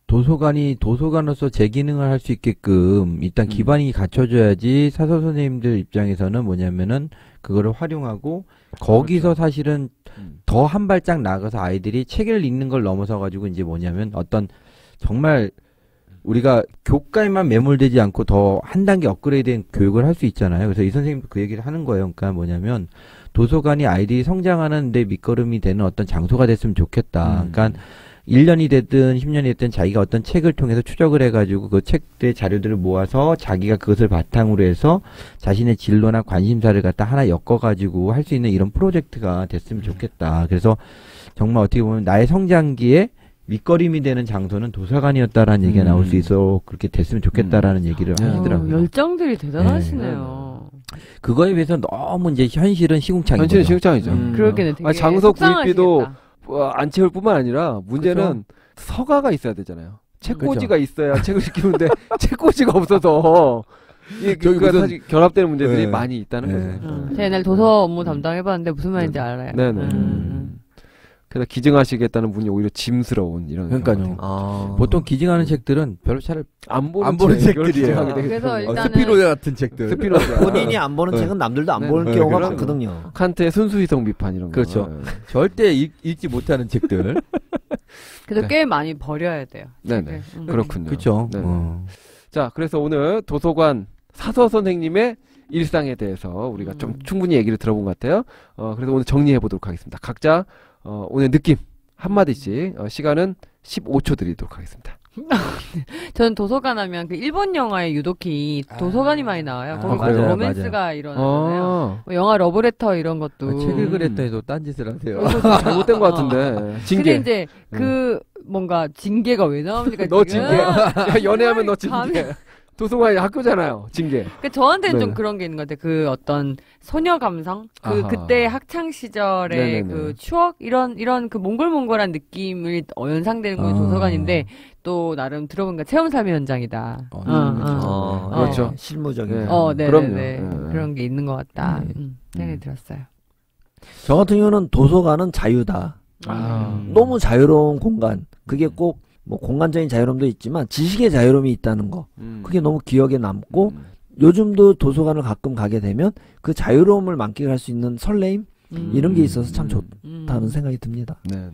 도서관이 도서관으로서 제 기능을 할 수 있게끔 일단 기반이 갖춰져야지 사서 선생님들 입장에서는 뭐냐면은 그거를 활용하고 거기서 사실은 더 한 발짝 나가서 아이들이 책을 읽는 걸 넘어서 가지고 이제 뭐냐면 어떤 정말 우리가 교과에만 매몰되지 않고 더 한 단계 업그레이드된 교육을 할 수 있잖아요. 그래서 이 선생님도 그 얘기를 하는 거예요. 그러니까 뭐냐면 도서관이 아이들이 성장하는 데 밑거름이 되는 어떤 장소가 됐으면 좋겠다. 그러니까 1년이 됐든 10년이 됐든 자기가 어떤 책을 통해서 추적을 해가지고 그 책들의 자료들을 모아서 자기가 그것을 바탕으로 해서 자신의 진로나 관심사를 갖다 하나 엮어가지고 할 수 있는 이런 프로젝트가 됐으면 좋겠다. 그래서 정말 어떻게 보면 나의 성장기에 밑거림이 되는 장소는 도서관이었다라는 얘기가 나올 수 있어 그렇게 됐으면 좋겠다라는 얘기를 하시더라고요. 열정들이 대단하시네요. 그거에 비해서 너무 이제 현실은 시궁창인 현실은 거죠. 시국장이죠. 그러기는 되게 장서 구입비도 속상하시겠다. 안 채울 뿐만 아니라 문제는 서가가 있어야 되잖아요. 책꽂이가 있어야 책을 읽히는데 책꽂이가 없어서 이게 그러니까 사실 결합되는 문제들이 네. 많이 있다는 거죠. 제가 옛날 도서 업무 담당해봤는데 무슨 말인지 알아요. 네네. 그래서 기증하시겠다는 분이 오히려 짐스러운 이런. 그러니까요. 아. 보통 기증하는 책들은 별로 잘 안 보는, 안 보는 책을 책들이에요. 기증하게 되겠죠. 그래서 일단은 스피노자 같은 책들. 스피노자. 본인이 안 보는 책은 남들도 안 네. 보는 네, 경우가 그렇죠. 많거든요. 칸트의 순수이성 비판 이런 거. 그렇죠. 절대 읽지 못하는 책들. 그래서 네. 꽤 많이 버려야 돼요. 네네. 책을. 그렇군요. 그렇죠. 네. 자, 그래서 오늘 도서관 사서 선생님의 일상에 대해서 우리가 좀 충분히 얘기를 들어본 것 같아요. 그래서 오늘 정리해 보도록 하겠습니다. 각자 오늘 느낌 한마디씩 시간은 15초 드리도록 하겠습니다. 저는 도서관 하면 그 일본 영화의 유도키 도서관이 많이 나와요. 거기 맞아요, 맞아요, 로맨스가 일어나잖아요. 아, 뭐 영화 러브레터 이런 것도. 책 읽으랬다 해도 딴짓을 하세요. 이거 좀 잘못된 것 같은데. 근데 징계. 이제 그 뭔가 징계가 왜 나옵니까? 너 지금? 징계. 야, 연애하면 너 감이- 징계. 도서관이 학교잖아요. 징계. 그 저한테는 좀 네네. 그런 게 있는 것 같아요. 그 어떤 소녀 감성, 아하. 그때 학창 시절의 네네네. 그 추억 이런 그 몽글몽글한 느낌을 연상되는 게 아. 도서관인데 또 나름 들어보니까 체험 삶의 현장이다. 그렇죠. 그렇죠. 실무적인. 네. 네, 그럼요. 네. 네. 그런 게 있는 것 같다. 생각이 들었어요. 저 같은 경우는 도서관은 자유다. 아. 너무 자유로운 공간. 그게 꼭 뭐 공간적인 자유로움도 있지만 지식의 자유로움이 있다는 거. 그게 너무 기억에 남고 요즘도 도서관을 가끔 가게 되면 그 자유로움을 만끽할 수 있는 설레임 이런 게 있어서 참 좋다는 생각이 듭니다. 네.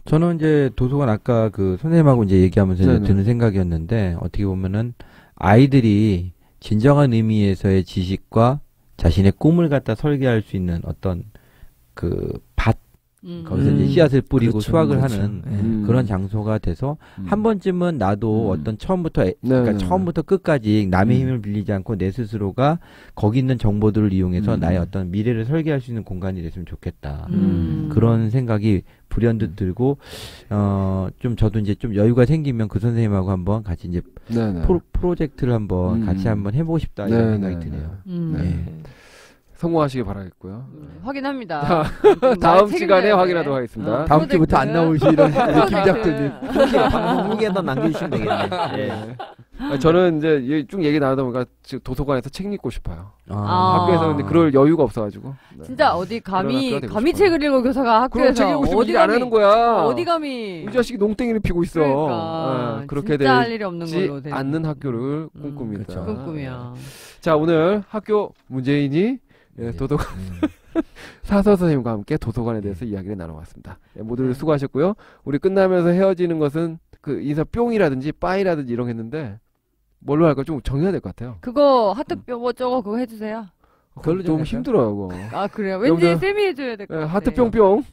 저는 이제 도서관 아까 그 선생님하고 이제 얘기하면서 이제 드는 생각이었는데 어떻게 보면은 아이들이 진정한 의미에서의 지식과 자신의 꿈을 갖다 설계할 수 있는 어떤 그 밭 거기서 이제 씨앗을 뿌리고 그렇죠, 수확을 그렇죠. 하는 그런 장소가 돼서 한 번쯤은 나도 어떤 처음부터 그러니까 처음부터 끝까지 남의 힘을 빌리지 않고 내 스스로가 거기 있는 정보들을 이용해서 나의 어떤 미래를 설계할 수 있는 공간이 됐으면 좋겠다. 그런 생각이 불현듯 들고 좀 저도 이제 좀 여유가 생기면 그 선생님하고 한번 같이 이제 프로젝트를 한번 같이 한번 해보고 싶다 이런 생각이 드네요. 네. 성공하시길 바라겠고요. 확인합니다. 다음 시간에 확인하도록 하겠습니다. 다음 주부터 안 나오시는 김작들님. 방송 후기에다 남겨주시면 되겠네. 예. 저는 이제 쭉 얘기 나누다 보니까 지금 도서관에서 책 읽고 싶어요. 아. 학교에서 근데 그럴 여유가 없어가지고. 네. 진짜 어디 감히 그러나 되고 감히 싶어요. 책을 읽어 교사가 그럼 책 학교에서 읽고 싶으면 어디 안 하는 거야. 어디 감히 우리 자식이 농땡이를 피고 있어. 그러니까 그렇게 진짜 할 일이 없는 걸로 되지 되는. 않는 학교를 꿈꿉니다. 그렇죠. 꿈꿈이야. 자, 오늘 학교 문재인이 도서관 사서 선생님과 함께 도서관에 대해서 이야기를 나눠봤습니다. 모두들 수고하셨고요. 우리 끝나면서 헤어지는 것은 그 인사 뿅이라든지 빠이라든지 이런 거 했는데 뭘로 할까 좀 정해야 될 것 같아요. 그거 하트 뭐 저거 그거 해주세요. 그걸로 좀 할까요? 힘들어요, 그거. 아 그래요? 왠지 여러분들- 쌤이 해줘야 될 것 같아요. 하트 뿅뿅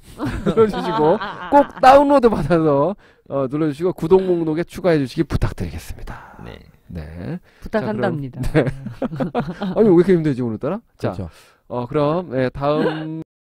눌러주시고 꼭 다운로드 받아서 눌러주시고 구독 목록에 추가해 주시기 부탁드리겠습니다. 네. 부탁한답니다. 아니 왜 이렇게 힘들지 오늘따라? 자, 그렇죠. 그럼 다음